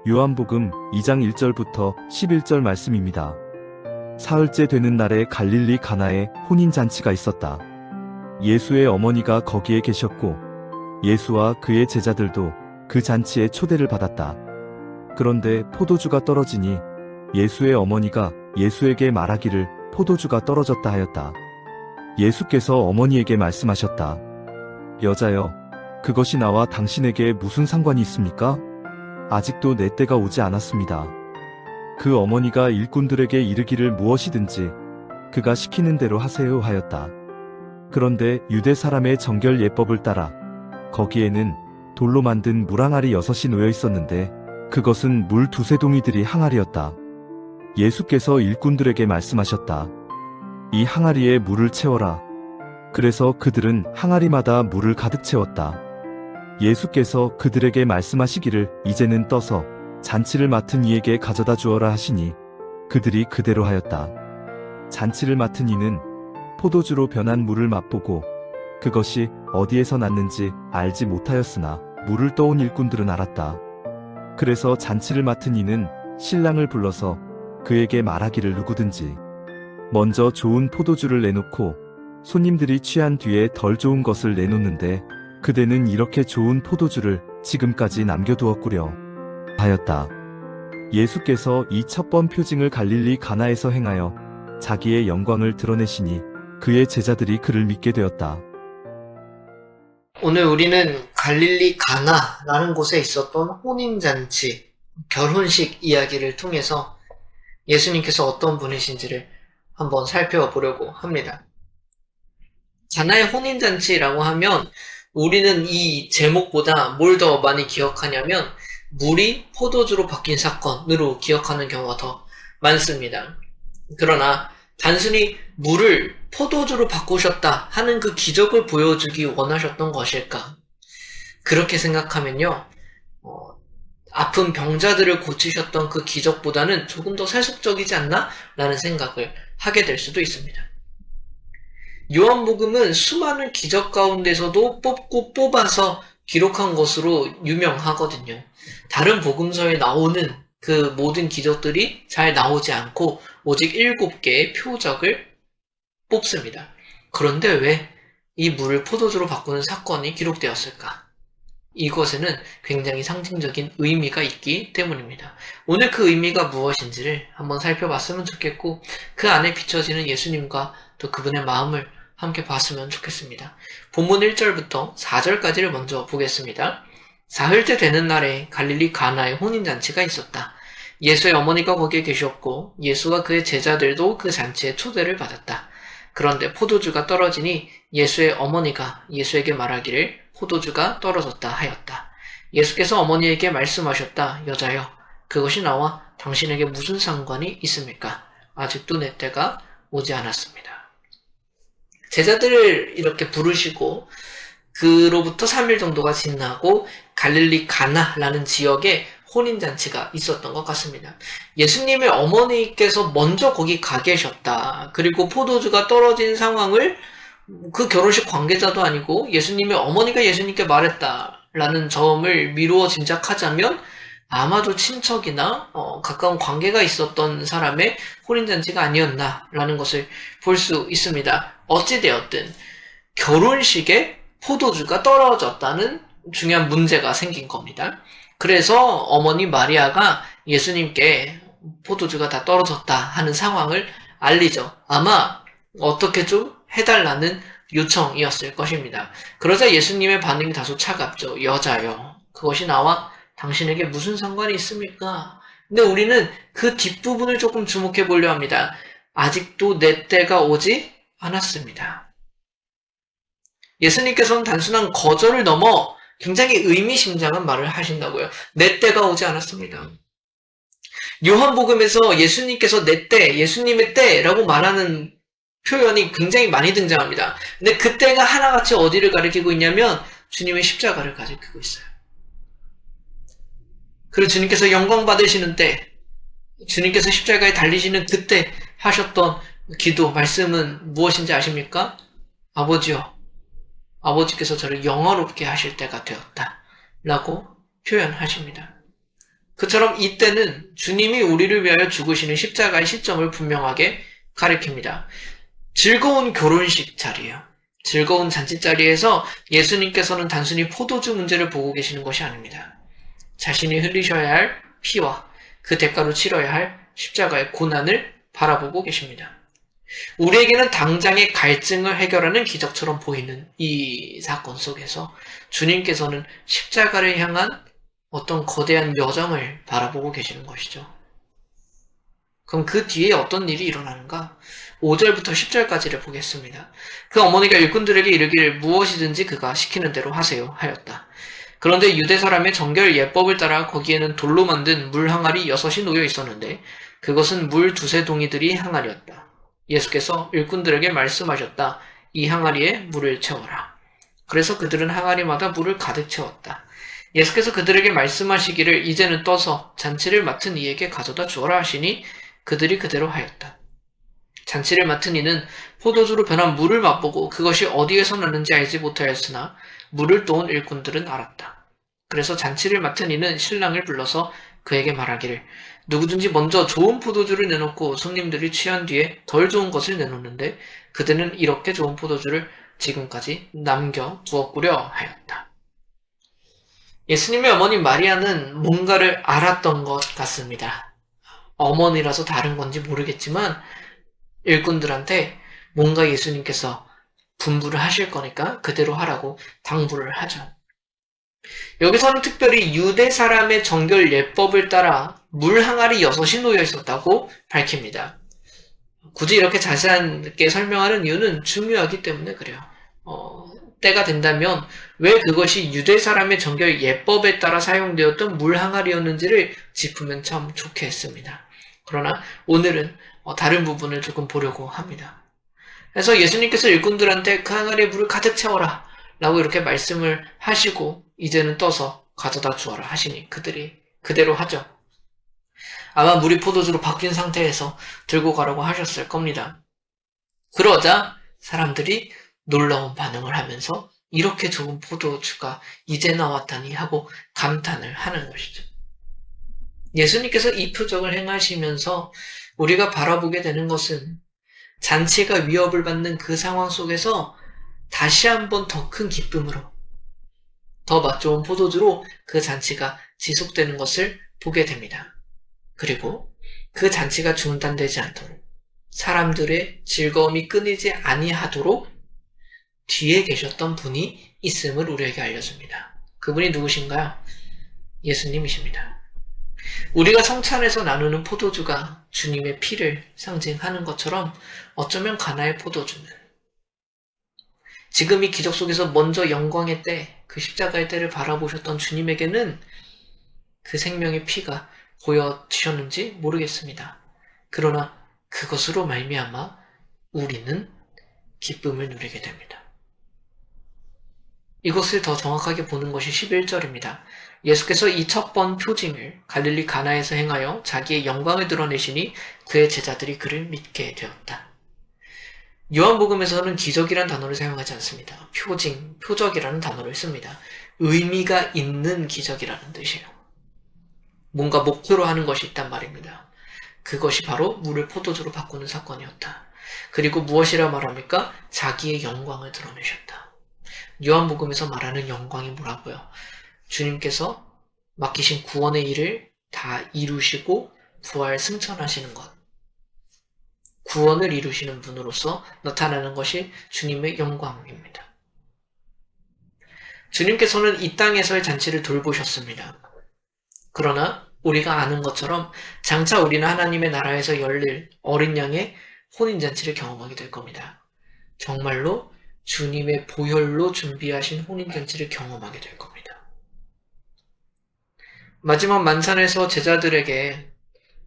요한복음 2장 1절부터 11절 말씀입니다. 사흘째 되는 날에 갈릴리 가나에 혼인잔치가 있었다. 예수의 어머니가 거기에 계셨고 예수와 그의 제자들도 그 잔치에 초대를 받았다. 그런데 포도주가 떨어지니 예수의 어머니가 예수에게 말하기를 포도주가 떨어졌다 하였다. 예수께서 어머니에게 말씀하셨다. 여자여, 그것이 나와 당신에게 무슨 상관이 있습니까? 아직도 내 때가 오지 않았습니다. 그 어머니가 일꾼들에게 이르기를 무엇이든지 그가 시키는 대로 하세요 하였다. 그런데 유대 사람의 정결 예법을 따라 거기에는 돌로 만든 물항아리 6이 놓여 있었는데 그것은 물 2-3 동이들이 항아리였다. 예수께서 일꾼들에게 말씀하셨다. 이 항아리에 물을 채워라. 그래서 그들은 항아리마다 물을 가득 채웠다. 예수께서 그들에게 말씀하시기를 이제는 떠서 잔치를 맡은 이에게 가져다 주어라 하시니 그들이 그대로 하였다. 잔치를 맡은 이는 포도주로 변한 물을 맛보고 그것이 어디에서 났는지 알지 못하였으나 물을 떠온 일꾼들은 알았다. 그래서 잔치를 맡은 이는 신랑을 불러서 그에게 말하기를 누구든지 먼저 좋은 포도주를 내놓고 손님들이 취한 뒤에 덜 좋은 것을 내놓는데 그대는 이렇게 좋은 포도주를 지금까지 남겨두었구려 하였다. 예수께서 이 첫 번 표징을 갈릴리 가나에서 행하여 자기의 영광을 드러내시니 그의 제자들이 그를 믿게 되었다. 오늘 우리는 갈릴리 가나라는 곳에 있었던 혼인잔치, 결혼식 이야기를 통해서 예수님께서 어떤 분이신지를 한번 살펴보려고 합니다. 가나의 혼인잔치라고 하면 우리는 이 제목보다 뭘 더 많이 기억하냐면 물이 포도주로 바뀐 사건으로 기억하는 경우가 더 많습니다. 그러나 단순히 물을 포도주로 바꾸셨다 하는 그 기적을 보여주기 원하셨던 것일까? 그렇게 생각하면요, 아픈 병자들을 고치셨던 그 기적보다는 조금 더 세속적이지 않나? 라는 생각을 하게 될 수도 있습니다. 요한복음은 수많은 기적 가운데서도 뽑고 뽑아서 기록한 것으로 유명하거든요. 다른 복음서에 나오는 그 모든 기적들이 잘 나오지 않고 오직 7개의 표적을 뽑습니다. 그런데 왜 이 물을 포도주로 바꾸는 사건이 기록되었을까? 이것에는 굉장히 상징적인 의미가 있기 때문입니다. 오늘 그 의미가 무엇인지를 한번 살펴봤으면 좋겠고 그 안에 비춰지는 예수님과 또 그분의 마음을 함께 봤으면 좋겠습니다. 본문 1절부터 4절까지를 먼저 보겠습니다. 사흘째 되는 날에 갈릴리 가나에 혼인잔치가 있었다. 예수의 어머니가 거기에 계셨고 예수와 그의 제자들도 그 잔치에 초대를 받았다. 그런데 포도주가 떨어지니 예수의 어머니가 예수에게 말하기를 포도주가 떨어졌다 하였다. 예수께서 어머니에게 말씀하셨다. 여자여, 그것이 나와 당신에게 무슨 상관이 있습니까? 아직도 내 때가 오지 않았습니다. 제자들을 이렇게 부르시고 그로부터 3일 정도가 지나고 갈릴리 가나라는 지역에 혼인잔치가 있었던 것 같습니다. 예수님의 어머니께서 먼저 거기 가 계셨다. 그리고 포도주가 떨어진 상황을 그 결혼식 관계자도 아니고 예수님의 어머니가 예수님께 말했다라는 점을 미루어 짐작하자면 아마도 친척이나 가까운 관계가 있었던 사람의 혼인잔치가 아니었나라는 것을 볼 수 있습니다. 어찌되었든 결혼식에 포도주가 떨어졌다는 중요한 문제가 생긴 겁니다. 그래서 어머니 마리아가 예수님께 포도주가 다 떨어졌다 하는 상황을 알리죠. 아마 어떻게 좀 해달라는 요청이었을 것입니다. 그러자 예수님의 반응이 다소 차갑죠. 여자여, 그것이 나와 당신에게 무슨 상관이 있습니까? 근데 우리는 그 뒷부분을 조금 주목해 보려 합니다. 아직도 내 때가 오지 않았습니다. 예수님께서는 단순한 거절을 넘어 굉장히 의미심장한 말을 하신다고요. 내 때가 오지 않았습니다. 요한복음에서 예수님께서 내 때, 예수님의 때라고 말하는 표현이 굉장히 많이 등장합니다. 근데 그 때가 하나같이 어디를 가리키고 있냐면 주님의 십자가를 가리키고 있어요. 그리고 주님께서 영광 받으시는 때, 주님께서 십자가에 달리시는 그때 하셨던 기도, 말씀은 무엇인지 아십니까? 아버지여, 아버지께서 저를 영화롭게 하실 때가 되었다. 라고 표현하십니다. 그처럼 이때는 주님이 우리를 위하여 죽으시는 십자가의 시점을 분명하게 가리킵니다. 즐거운 결혼식 자리예요. 즐거운 잔치 자리에서 예수님께서는 단순히 포도주 문제를 보고 계시는 것이 아닙니다. 자신이 흘리셔야 할 피와 그 대가로 치러야 할 십자가의 고난을 바라보고 계십니다. 우리에게는 당장의 갈증을 해결하는 기적처럼 보이는 이 사건 속에서 주님께서는 십자가를 향한 어떤 거대한 여정을 바라보고 계시는 것이죠. 그럼 그 뒤에 어떤 일이 일어나는가? 5절부터 10절까지를 보겠습니다. 그 어머니가 일꾼들에게 이르기를 무엇이든지 그가 시키는 대로 하세요 하였다. 그런데 유대 사람의 정결 예법을 따라 거기에는 돌로 만든 물 항아리 6이 놓여 있었는데 그것은 물 2-3 동이들이 항아리였다. 예수께서 일꾼들에게 말씀하셨다. 이 항아리에 물을 채워라. 그래서 그들은 항아리마다 물을 가득 채웠다. 예수께서 그들에게 말씀하시기를 이제는 떠서 잔치를 맡은 이에게 가져다 주어라 하시니 그들이 그대로 하였다. 잔치를 맡은 이는 포도주로 변한 물을 맛보고 그것이 어디에서 났는지 알지 못하였으나 물을 떠온 일꾼들은 알았다. 그래서 잔치를 맡은 이는 신랑을 불러서 그에게 말하기를 누구든지 먼저 좋은 포도주를 내놓고 손님들이 취한 뒤에 덜 좋은 것을 내놓는데 그들은 이렇게 좋은 포도주를 지금까지 남겨 두었구려 하였다. 예수님의 어머니 마리아는 뭔가를 알았던 것 같습니다. 어머니라서 다른 건지 모르겠지만 일꾼들한테 뭔가 예수님께서 분부를 하실 거니까 그대로 하라고 당부를 하죠. 여기서는 특별히 유대 사람의 정결 예법을 따라 물 항아리 6이 놓여 있었다고 밝힙니다. 굳이 이렇게 자세하게 설명하는 이유는 중요하기 때문에 그래요. 때가 된다면 왜 그것이 유대 사람의 정결 예법에 따라 사용되었던 물 항아리였는지를 짚으면 참 좋겠습니다. 그러나 오늘은 다른 부분을 조금 보려고 합니다. 그래서 예수님께서 일꾼들한테 그 항아리에 물을 가득 채워라 라고 이렇게 말씀을 하시고 이제는 떠서 가져다 주어라 하시니 그들이 그대로 하죠. 아마 물이 포도주로 바뀐 상태에서 들고 가라고 하셨을 겁니다. 그러자 사람들이 놀라운 반응을 하면서 이렇게 좋은 포도주가 이제 나왔다니 하고 감탄을 하는 것이죠. 예수님께서 이 표적을 행하시면서 우리가 바라보게 되는 것은 잔치가 위협을 받는 그 상황 속에서 다시 한번 더 큰 기쁨으로 더 맛 좋은 포도주로 그 잔치가 지속되는 것을 보게 됩니다. 그리고 그 잔치가 중단되지 않도록 사람들의 즐거움이 끊이지 아니하도록 뒤에 계셨던 분이 있음을 우리에게 알려줍니다. 그분이 누구신가요? 예수님이십니다. 우리가 성찬에서 나누는 포도주가 주님의 피를 상징하는 것처럼 어쩌면 가나의 포도주는 지금 이 기적 속에서 먼저 영광의 때, 그 십자가의 때를 바라보셨던 주님에게는 그 생명의 피가 보여지셨는지 모르겠습니다. 그러나 그것으로 말미암아 우리는 기쁨을 누리게 됩니다. 이것을 더 정확하게 보는 것이 11절입니다. 예수께서 이 첫 번 표징을 갈릴리 가나에서 행하여 자기의 영광을 드러내시니 그의 제자들이 그를 믿게 되었다. 요한복음에서는 기적이란 단어를 사용하지 않습니다. 표징, 표적이라는 단어를 씁니다. 의미가 있는 기적이라는 뜻이에요. 뭔가 목표로 하는 것이 있단 말입니다. 그것이 바로 물을 포도주로 바꾸는 사건이었다. 그리고 무엇이라 말합니까? 자기의 영광을 드러내셨다. 요한복음에서 말하는 영광이 뭐라고요? 주님께서 맡기신 구원의 일을 다 이루시고 부활 승천하시는 것. 구원을 이루시는 분으로서 나타나는 것이 주님의 영광입니다. 주님께서는 이 땅에서의 잔치를 돌보셨습니다. 그러나 우리가 아는 것처럼 장차 우리는 하나님의 나라에서 열릴 어린 양의 혼인잔치를 경험하게 될 겁니다. 정말로 주님의 보혈로 준비하신 혼인잔치를 경험하게 될 겁니다. 마지막 만찬에서 제자들에게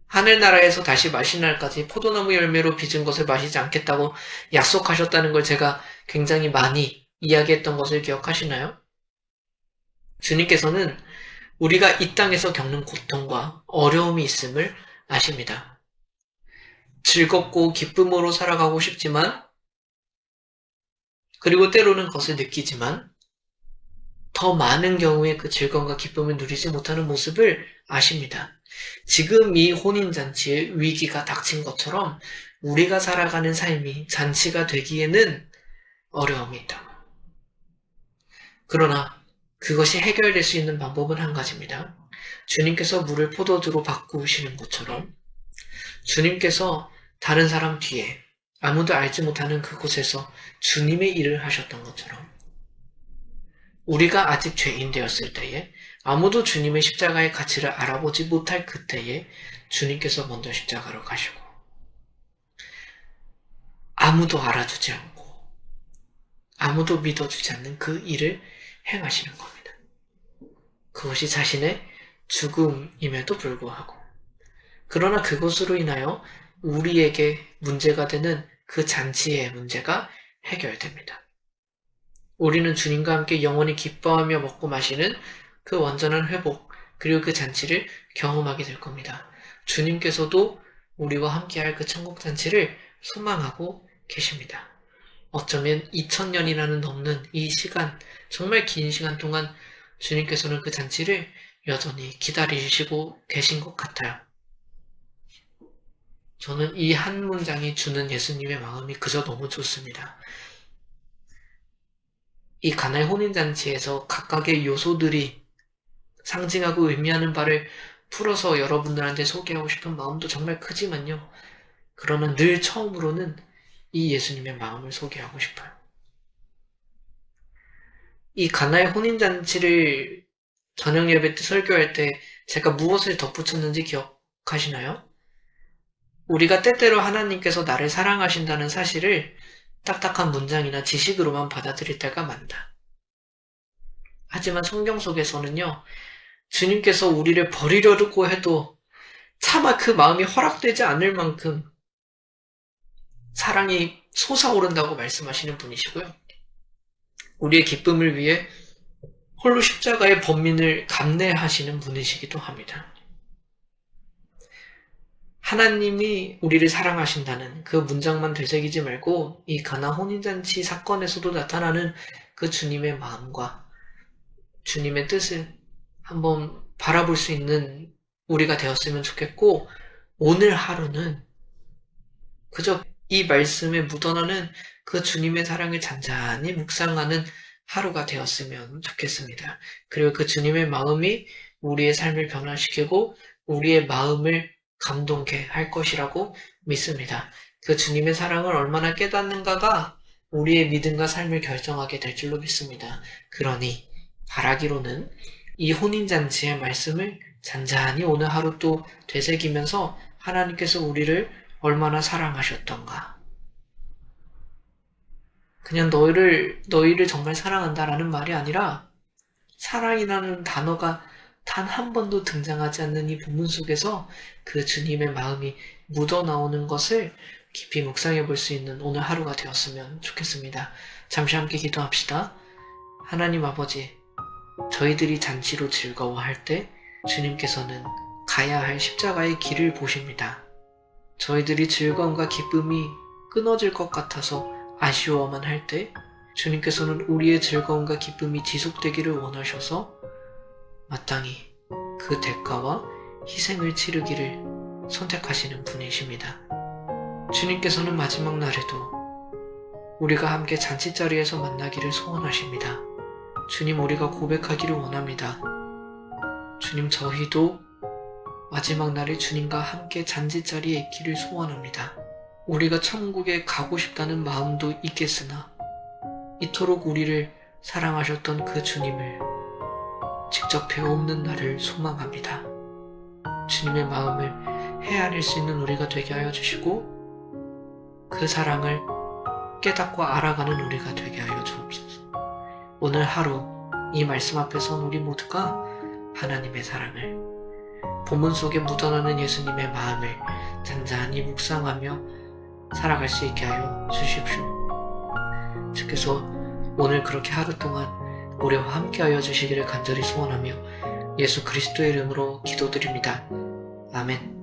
하늘나라에서 다시 마실 날까지 포도나무 열매로 빚은 것을 마시지 않겠다고 약속하셨다는 걸 제가 굉장히 많이 이야기했던 것을 기억하시나요? 주님께서는 우리가 이 땅에서 겪는 고통과 어려움이 있음을 아십니다. 즐겁고 기쁨으로 살아가고 싶지만 그리고 때로는 그것을 느끼지만 더 많은 경우에 그 즐거움과 기쁨을 누리지 못하는 모습을 아십니다. 지금 이 혼인잔치에 위기가 닥친 것처럼 우리가 살아가는 삶이 잔치가 되기에는 어려움이 있다. 그러나 그것이 해결될 수 있는 방법은 한 가지입니다. 주님께서 물을 포도주로 바꾸시는 것처럼 주님께서 다른 사람 뒤에 아무도 알지 못하는 그곳에서 주님의 일을 하셨던 것처럼 우리가 아직 죄인 되었을 때에 아무도 주님의 십자가의 가치를 알아보지 못할 그때에 주님께서 먼저 십자가로 가시고 아무도 알아주지 않고 아무도 믿어주지 않는 그 일을 행하시는 겁니다. 그것이 자신의 죽음임에도 불구하고 그러나 그것으로 인하여 우리에게 문제가 되는 그 잔치의 문제가 해결됩니다. 우리는 주님과 함께 영원히 기뻐하며 먹고 마시는 그 완전한 회복 그리고 그 잔치를 경험하게 될 겁니다. 주님께서도 우리와 함께할 그 천국 잔치를 소망하고 계십니다. 어쩌면 2000년이라는 넘는 이 시간, 정말 긴 시간 동안 주님께서는 그 잔치를 여전히 기다리시고 계신 것 같아요. 저는 이 한 문장이 주는 예수님의 마음이 그저 너무 좋습니다. 이 가나의 혼인잔치에서 각각의 요소들이 상징하고 의미하는 바를 풀어서 여러분들한테 소개하고 싶은 마음도 정말 크지만요. 그러나 늘 처음으로는 이 예수님의 마음을 소개하고 싶어요. 이 가나의 혼인잔치를 저녁 예배 때 설교할 때 제가 무엇을 덧붙였는지 기억하시나요? 우리가 때때로 하나님께서 나를 사랑하신다는 사실을 딱딱한 문장이나 지식으로만 받아들일 때가 많다. 하지만 성경 속에서는요, 주님께서 우리를 버리려고 해도 차마 그 마음이 허락되지 않을 만큼 사랑이 솟아오른다고 말씀하시는 분이시고요. 우리의 기쁨을 위해 홀로 십자가의 번민을 감내하시는 분이시기도 합니다. 하나님이 우리를 사랑하신다는 그 문장만 되새기지 말고 이 가나 혼인잔치 사건에서도 나타나는 그 주님의 마음과 주님의 뜻을 한번 바라볼 수 있는 우리가 되었으면 좋겠고 오늘 하루는 그저 이 말씀에 묻어나는 그 주님의 사랑을 잔잔히 묵상하는 하루가 되었으면 좋겠습니다. 그리고 그 주님의 마음이 우리의 삶을 변화시키고 우리의 마음을 감동케 할 것이라고 믿습니다. 그 주님의 사랑을 얼마나 깨닫는가가 우리의 믿음과 삶을 결정하게 될 줄로 믿습니다. 그러니 바라기로는 이 혼인잔치의 말씀을 잔잔히 오늘 하루 또 되새기면서 하나님께서 우리를 얼마나 사랑하셨던가. 그냥 너희를 정말 사랑한다라는 말이 아니라 사랑이라는 단어가 단 한 번도 등장하지 않는 이 본문 속에서 그 주님의 마음이 묻어나오는 것을 깊이 묵상해 볼 수 있는 오늘 하루가 되었으면 좋겠습니다. 잠시 함께 기도합시다. 하나님 아버지, 저희들이 잔치로 즐거워할 때 주님께서는 가야 할 십자가의 길을 보십니다. 저희들이 즐거움과 기쁨이 끊어질 것 같아서 아쉬워만 할 때 주님께서는 우리의 즐거움과 기쁨이 지속되기를 원하셔서 마땅히 그 대가와 희생을 치르기를 선택하시는 분이십니다. 주님께서는 마지막 날에도 우리가 함께 잔치자리에서 만나기를 소원하십니다. 주님, 우리가 고백하기를 원합니다. 주님, 저희도 마지막 날에 주님과 함께 잔치자리에 있기를 소원합니다. 우리가 천국에 가고 싶다는 마음도 있겠으나 이토록 우리를 사랑하셨던 그 주님을 직접 배워옵는 날을 소망합니다. 주님의 마음을 헤아릴 수 있는 우리가 되게 하여 주시고 그 사랑을 깨닫고 알아가는 우리가 되게 하여 주옵소서. 오늘 하루 이 말씀 앞에 선 우리 모두가 하나님의 사랑을, 본문 속에 묻어나는 예수님의 마음을 잔잔히 묵상하며 살아갈 수 있게 하여 주십시오. 주께서 오늘 그렇게 하루 동안 우리와 함께하여 주시기를 간절히 소원하며 예수 그리스도의 이름으로 기도드립니다. 아멘.